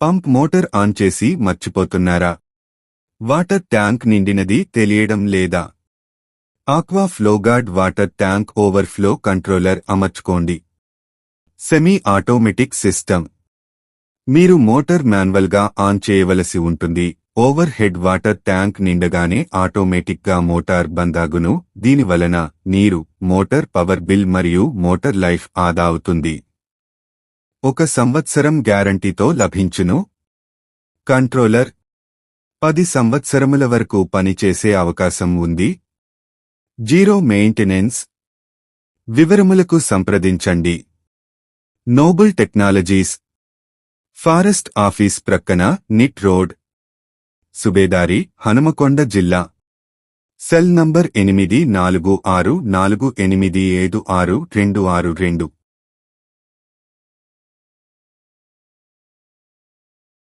Pump motor on చేసి మర్చిపోతున్నారా? Water tank నిండినది తెలియడం లేదా? Aqua flowguard water tank overflow controller అమర్చుకోండి. Semi automatic system. మీరు మోటార్ మాన్యువల్గా ఆన్ చేయవలసి ఉంటుంది. ఓవర్ హెడ్ వాటర్ ట్యాంక్ నిండగానే ఆటోమేటిక్గా మోటార్ బందాగును. దీనివలన నీరు, మోటార్ పవర్ బిల్ మరియు మోటార్ లైఫ్ ఆదా అవుతుంది. 1 సంవత్సరం గ్యారంటీతో లభించును. కంట్రోలర్ 10 సంవత్సరముల వరకు పనిచేసే అవకాశం ఉంది. Zero maintenance. వివరములకు సంప్రదించండి. నోబుల్ టెక్నాలజీస్, ఫారెస్ట్ ఆఫీస్ ప్రక్కన, నిట్ రోడ్, సుబేదారి, హనుమకొండ జిల్లా. Cell number 846448762622.